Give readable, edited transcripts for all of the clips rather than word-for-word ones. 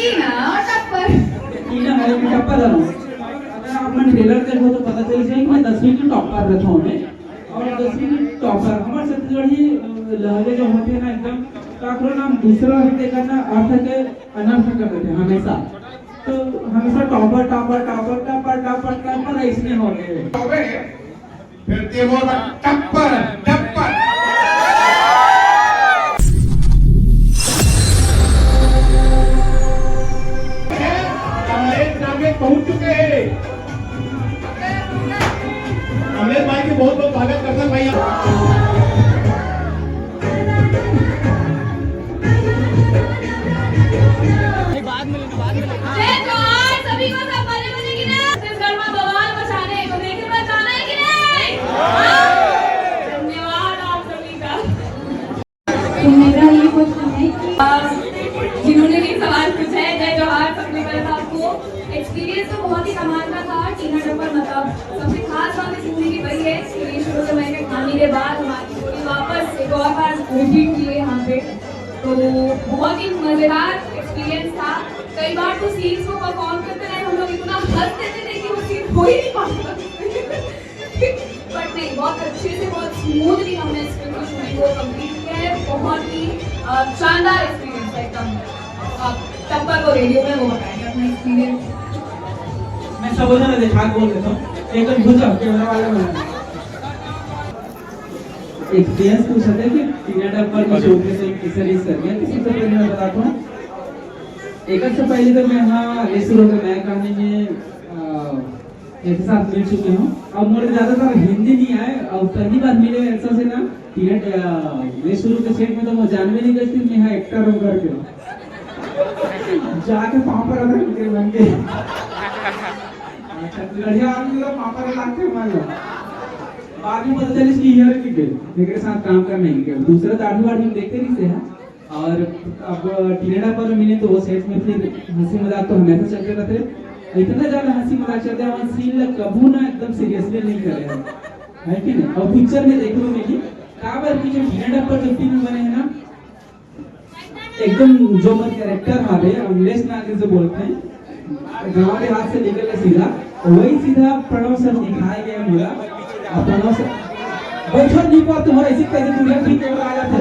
टीना और टप्पर। टीना है कि टप्पर है। अगर आपने ट्रेलर देखो तो पता चल जाए कि मैं 10वीं की टॉपर रहता हूँ मैं। और 10वीं की टॉपर हमारे छत्तीसगढ़ी लहजे जो होते हैं ना एकदम काकरो नाम दूसरा ही देखा ना अर्थ के अनर्थ कर देते हैं हमेशा। तो हमेशा topper topper topper topper topper topper इसमें हो गए। फिर ते बोल टप्पर टप्पर। पहुंच चुके हैं। अमलेश भाई की बहुत बहुत स्वागत करते हैं भाई। बाद में जय जोहार सभी को। सब मजे मजे की ना छत्तीसगढ़ में बवाल मचाने को देखे पर जाना है कि नहीं? धन्यवाद आप सभी का। तो मेरा ये क्वेश्चन है कि जिन्होंने भी सवाल पूछा है जय जोहार सबने कहा आपको एक्सपीरियंस तो बहुत ही कमाल का था। टीना टप्पर मतलब सबसे खास बात इस मूवी की वही है कि ये शुरू से मैंने कहानी के बाद हमारी स्टोरी वापस एक और बार रिपीट की है यहाँ पे। तो बहुत ही मजेदार एक्सपीरियंस था। कई बार तो सीन्स को परफॉर्म करते रहे हम लोग इतना हंसते थे कि वो सीन हो ही नहीं पाता। बट नहीं, बहुत अच्छे से बहुत स्मूथली हमने इस फिल्म की शूटिंग को कंप्लीट किया है। बहुत ही शानदार एक्सपीरियंस है एकदम। टप्पर को रेडियो में वो बताएंगे अपना एक्सपीरियंस। मैं सब उधर दिखा बोल देता हूँ एकदम घुस जाओ कैमरा वाले में। एक्सपीरियंस पूछा था कि टीना टप्पर की शो के से किस तरह कर गया किसी से पहले मैं बताता हूँ। एक से पहले तो मैं यहाँ रेसुरो के नया कहानी में एक साथ मिल चुके हूँ। अब मुझे ज्यादातर हिंदी नहीं आए और पहली बार मिले ऐसा से ना टीना रेसुरो के सेट में तो मैं जानवे नहीं करती मैं यहाँ एक्टर हूँ करके जाके पाँव पर अगर निकले बन के छत्तीसगढ़िया आदमी लोग पाँव पर लागते मान लो। बाद में पता चली कि हीरो की गई मेरे साथ काम करने की गई दूसरा दाढ़ी वाढ़ी हम देखते नहीं थे हैं। और अब टीना टप्पर मिले तो वो सेट में फिर हंसी मजाक तो हमेशा चलते रहते। इतना ज्यादा हंसी मजाक चलते हैं वहाँ सीन लग कबू ना एकदम सीरियसली नहीं करे है कि नहीं। और पिक्चर में देख लो मेरी काबर की जो टीना टप्पर जो फिल्म बने हैं ना एकदम जो मत कैरेक्टर हमारे अमलेश नागर से बोलते हैं गाँव के हाथ से निकल के सीधा वही सीधा प्रणव सर दिखाया गया मेरा। प्रणव सर बैठो नहीं पाते तुम्हारा इसी कैसे दुनिया ठीक है आ जाते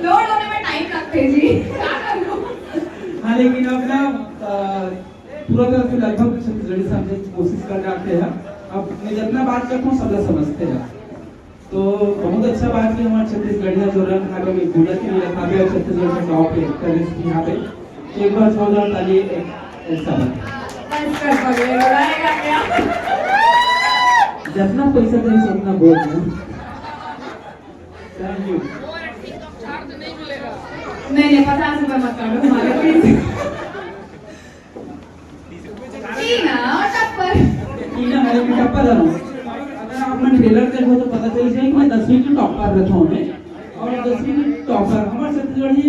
लोड होने में टाइम लगते जी। हाँ लेकिन अब ना पूरा तरह से लगभग छत्तीसगढ़ी समझने की कोशिश कर जाते हैं। अब मैं जितना बात करता हूँ सब लोग समझते हैं। तो बहुत अच्छा बात की हमारे छत्तीसगढ़िया जो रंग खाते में गुजर के लिए खाते हैं छत्तीसगढ़ के टॉप पे एक्टर यहाँ पे एक बार 14 ताली ऐसा जितना पैसा दे उतना बोल दो। Thank you. नहीं 50 रुपए मत कर दो हमारे प्लीज। टीना और टप्पर। टीना है कि टप्पर है। अगर आपने ट्रेलर देखो तो पता चल जाए कि मैं 10वीं की टॉपर रहता हूँ मैं। और 10वीं की टॉपर हमारे छत्तीसगढ़ी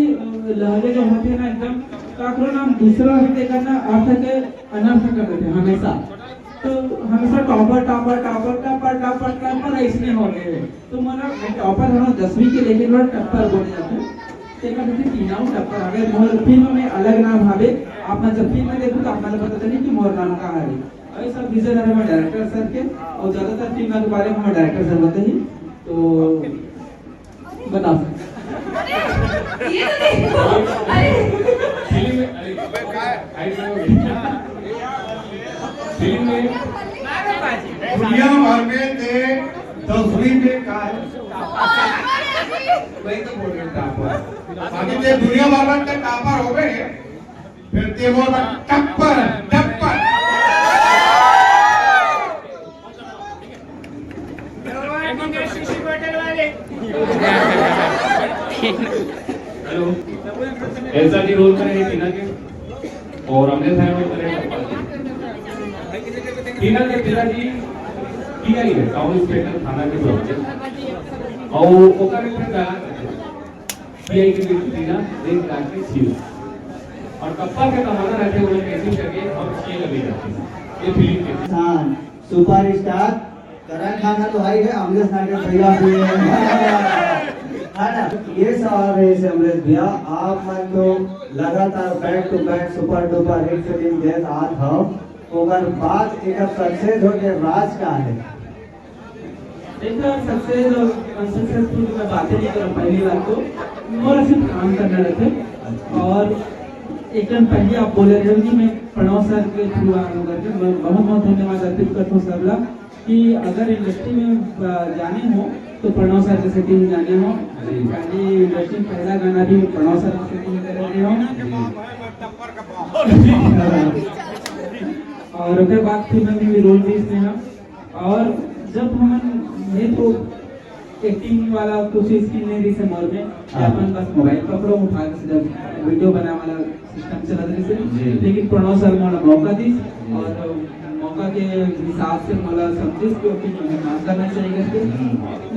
लहजे जो होते हैं ना एकदम काकरो नाम दूसरा ही देखा ना अर्थ के अनर्थ कर देते हैं हमेशा। तो हमेशा topper topper topper topper topper topper इसमें हो गए। तो मतलब टॉपर हम 10वीं के लेकिन लोग टप्पर बोले जाते हैं। देखा जैसे टीना टप्पर अगर मोर फिल्म में अलग नाम हावे आप जब फिल्म में देखो तो आपको पता चले कि मोर नाम का है। ऐसा विजन है हमारे डायरेक्टर सर के और ज्यादातर फिल्म के बारे में हमारे डायरेक्टर सर बताते हैं तो बता सकते ये तो देखो अरे फिल्म में दुनिया भर में थे 10वीं में का वही तो बोल रहे टॉपर बाकी ते दुनिया भर में टॉपर हो गए। फिर ते बोल टप्पर टप्पर। हेलो ऐसा की रोल करेंगे टीना के और अमलेश भाई रोल करेंगे टीना के पिताजी पीआई है टाउन इंस्पेक्टर थाना के प्रवक्ता और ओका में फिर गाना पीआई के टीना रेत काट के सीओ और टप्पर के कमाना रहते हुए कैसे करके और स्केल लगे जाते हैं ये फिल्म के इंसान सुपरस्टार करण खाना तो हाई है अमलेश नागर भैया भी है ये सवाल है से अमृत भैया, आप मन तो लगातार back to back super duper hit film देत आत हो, ओकर बाद एक सक्सेस हो के राज का है। देखो सक्सेस और अनसक्सेसफुल की मैं बातें नहीं करूँ। पहली बात तो मोर सिर्फ काम करना रहते, और एक दिन पहले आप बोले रहे कि मैं प्रणव सर के थ्रू आ करके मैं बहुत बहुत धन्यवाद अर्पित करता हूँ सबला कि अगर इंडस्ट्री में जाने हो तो प्रणव सर के सेटिंग जाने हो। पहली इंडस्ट्री में पहला गाना भी प्रणव सर के सेटिंग कर रहे हो, और उसके बाद फिर मैंने भी रोल भी इसमें है। और जब मैं तो एक्टिंग वाला कुछ स्किल नहीं रही से मोर में, अपन बस मोबाइल पकड़ो उठा के जब वीडियो बना वाला सिस्टम चला रही से, लेकिन प्रणव सर मला मौका दी और मौका के हिसाब से मला समझिस कि ओके मुझे काम करना चाहिए करके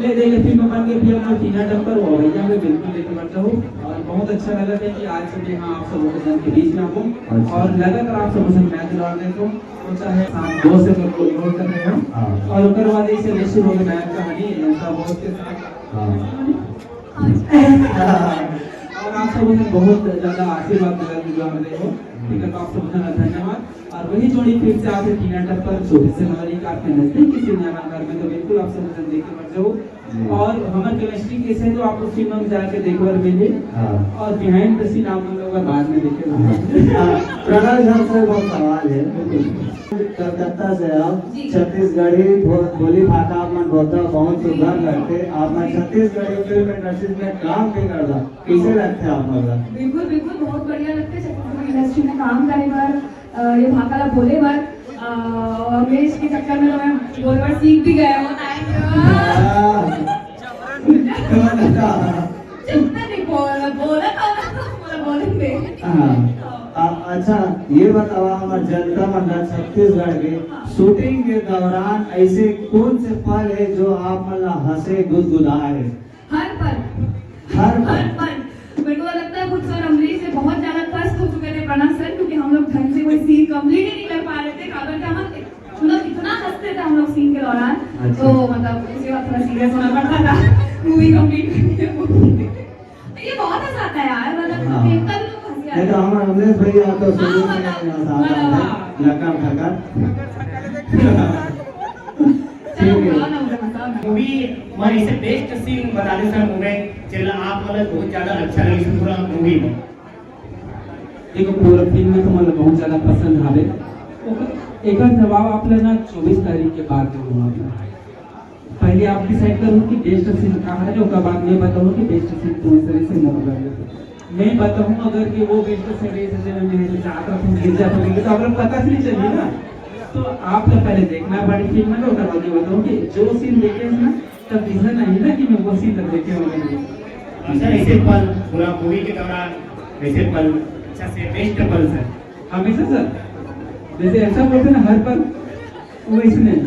ले देंगे। फिर मैं बन के फिर मैं टीना टप्पर हो भैया मैं बिल्कुल लेके बढ़ता हूँ, और बहुत अच्छा लगा था कि आज से यहाँ आप सबों के के बीच में आपको, और लगातार आप सबों से मैच लड़ा रहे हो, चाहे आप 2 से गोल कर रहे हो, और उसके बाद इसे लेसी हो गया मैच कहानी ऐसा बहुत के साथ, और आप सबों से बहुत ज्यादा आशीर्वाद मिला रहे हो। ठीक है, तो आप सबों का धन्यवाद। और वही जोड़ी फिर से आपसे टीना टप्पर 24 जनवरी का आपके नजदीक की सिनेमाघर में, तो बिल्कुल आप सब देख के मत जाओ। और हमारे केमिस्ट्री कैसे है तो आप उस फिल्म में जाके देखो मिले, और बिहाइंड द सीन आप लोग बाद में देखेंगे। प्रणव सर से बहुत सवाल है, कलकत्ता से आप छत्तीसगढ़ी बोली भाषा आप मन बोलता बहुत सुधार करते, आप मन छत्तीसगढ़ी फिल्म इंडस्ट्री में काम भी करता, कैसे लगते आप मतलब? बिल्कुल बिल्कुल बहुत बढ़िया लगते छत्तीसगढ़ इंडस्ट्री में काम करे बार ये भाकाला बोले बार, और मैं इसके चक्कर में तो मैं बोले बार सीख भी गया हूँ। बोला था बोलेंगे। अच्छा ये बताओ हमारे जनता मंडल छत्तीसगढ़ के शूटिंग के दौरान ऐसे कौन से पल है जो आप मतलब हंसे गुदगुदाए? हर पल मेरे को लगता है कुछ सर अमरीश से बहुत ज्यादा कष्ट हो चुके थे प्रणव सर, क्योंकि हम लोग ढंग से कोई सीन कंप्लीट ही नहीं कर पा रहे थे, कारण हम मतलब इतना हंसते थे हम लोग सीन के दौरान। तो मतलब इसी बात थोड़ा सीरियस होना पड़ता था मूवी कंप्लीट करने में। ये बहुत हंसा आता है यार, मतलब देखता भी तो हंसी आता है। तो हमारे अमरीश भैया तो शुरू में लगा मूवी हमारे इसे बेस्ट सीन बता दे सर मूवमेंट चला आप मतलब बहुत ज्यादा अच्छा लगी पूरा मूवी में। देखो पूरा फिल्म में तो मतलब बहुत ज्यादा पसंद आवे, एक जवाब आप लेना 24 तारीख के बाद दूंगा। पहले आप डिसाइड करो कि बेस्ट सीन कहाँ है, उसके बाद मैं बताऊँ कि बेस्ट सीन कौन से मौका मैं बताऊँ अगर कि वो बेस्ट सीन से मैं चाहता हूँ गिर जाता हूँ तो अगर पता नहीं चलिए ना, तो आपको पहले देखना पड़ेगी फिल्म में, उसके बाद ये बताऊँ कि जो सीन देखे ना तब ऐसा नहीं ना कि मैं वो सीन तक देखे होंगे। सर ऐसे पल पूरा मूवी के दौरान ऐसे पल अच्छा से बेस्ट पल सर हमेशा सर जैसे ऐसा बोलते ना हर पल वैसे नहीं,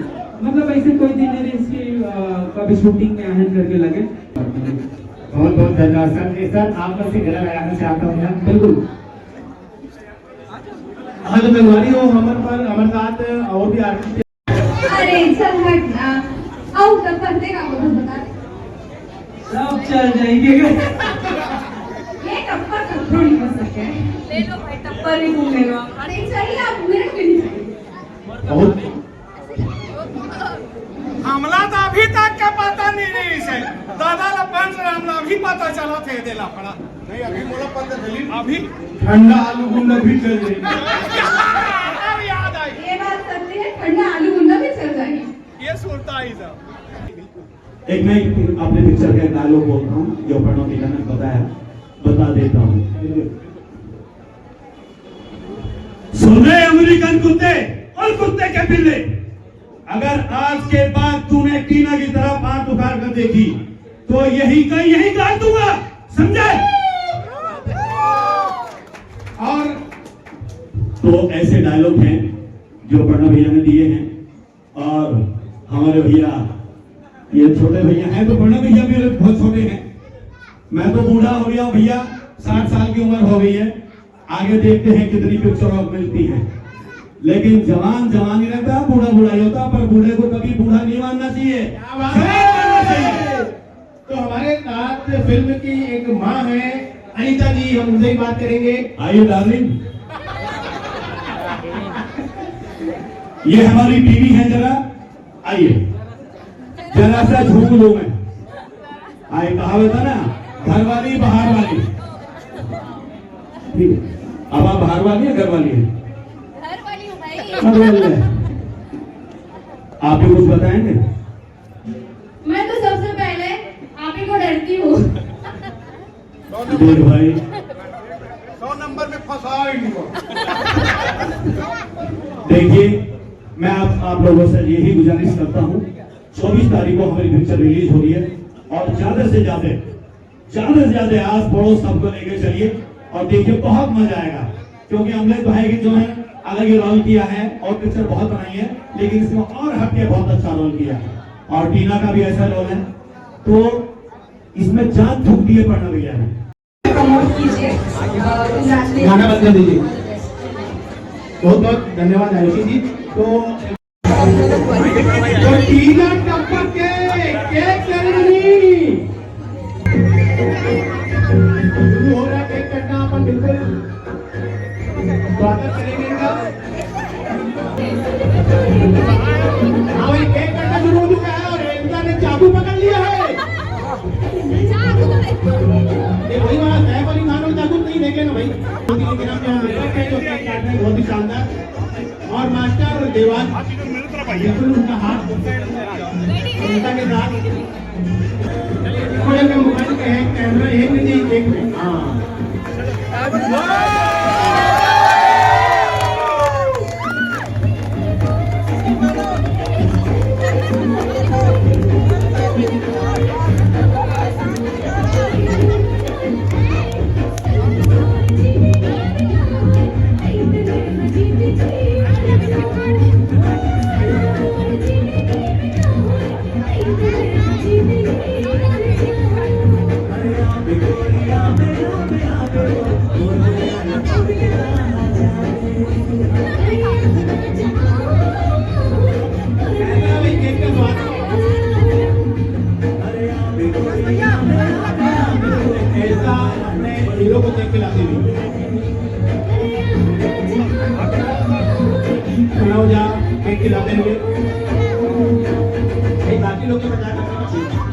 मतलब ऐसे कोई दिन नहीं इसकी कभी शूटिंग में आहन करके लगे। बहुत बहुत धन्यवाद सर। सर आप लोग से गला लगाना चाहता हूँ बिल्कुल। हाँ तो मेहरबानी हो हमारे साथ और भी आर्टिस्ट। अरे चल हट ना, आओ तब करते का बोल बता सब चल जाएंगे। ये टप्पर कंट्रोल नहीं कर सकते, ले लो भाई टप्पर भी घूम ले लो। अरे चाहिए आप मेरे को नहीं चाहिए। बहुत हमला तो अभी तक का पता नहीं रही से दादा ला पंच हमला अभी पता चला थे देला पड़ा नहीं अभी मोला पता चली अभी ठंडा आलू गुंडा भी चल जाएगी। अब याद आई ये बात सच है, ठंडा आलू गुंडा भी चल जाएगी। ये सुनता ही सब एक मैं अपने पिक्चर का डायलॉग बोलता हूँ जो प्रणव टीना ने बताया, बता देता हूँ। सुने अमेरिकन कुत्ते और कुत्ते के बिल्ले, अगर आज के बाद तूने टीना की तरफ हाथ उठा कर देखी तो यही काट दूंगा, समझे? और तो ऐसे डायलॉग हैं जो प्रणव भैया ने दिए हैं, और हमारे भैया ये छोटे भैया हैं तो प्रणव भैया भी बहुत छोटे हैं। मैं तो बूढ़ा हो गया भैया, 60 साल की उम्र हो गई है, आगे देखते हैं कितनी पिक्चर और मिलती हैं। लेकिन जवान जवान ही रहता, बूढ़ा बूढ़ा ही होता, पर बूढ़े को कभी बूढ़ा नहीं मानना चाहिए, तो हमारे साथ फिल्म की एक माँ है अनीता जी, हम उनसे ही बात करेंगे। आइए डार्लिंग, ये हमारी बीवी है, जरा आइए, जरा सा झूम लो। मैं आए, कहावत है ना, घर वाली बाहर वाली। ठीक है, अब आप बाहर वाली है घर वाली है? घर वाली हूँ भाई। घर वाली है। आप भी कुछ बताएंगे? मैं तो सबसे पहले आप ही को डरती हूँ। देख भाई, 100 नंबर में फंसा इनको। देखिए, मैं आप लोगों से यही गुजारिश करता हूँ, 24 तारीख को हमारी पिक्चर रिलीज हो रही है और ज्यादा से ज्यादा आस पड़ोस सबको लेके चलिए और देखिए, बहुत मजा आएगा। क्योंकि अमलेश भाई की जो है अलग ही रोल किया है और पिक्चर बहुत बनाई है, लेकिन इसमें और हटके बहुत अच्छा रोल किया है। और टीना का भी ऐसा रोल है, तो इसमें जान फूंक दी है पढ़ना भैया ने। प्रमोट कीजिए। गाना बंद कर दीजिए। बहुत बहुत धन्यवाद आयुषी जी। तो टीना टप्पा के केक सेरेमनी हो रहा है। केक कटना अपन बिल्कुल स्वागत करेंगे इनका। हाँ भाई, केक कटना शुरू हो चुका है और इनका ने चाकू पकड़ लिया है। ये वही बात है, अली खान और चाकू नहीं देखे ना भाई। लेकिन हम यहाँ जो केक काट रहे हैं बहुत ही शानदार। और मास्टर देवान बिल्कुल उनका हाथ उनका के साथ थोड़े में मोबाइल के हैं, कैमरा एक में नहीं, एक में। हाँ, हीरो को देख के लाते हुए जा केक खिलाते हुए बाकी लोग की मजाक करना चाहिए।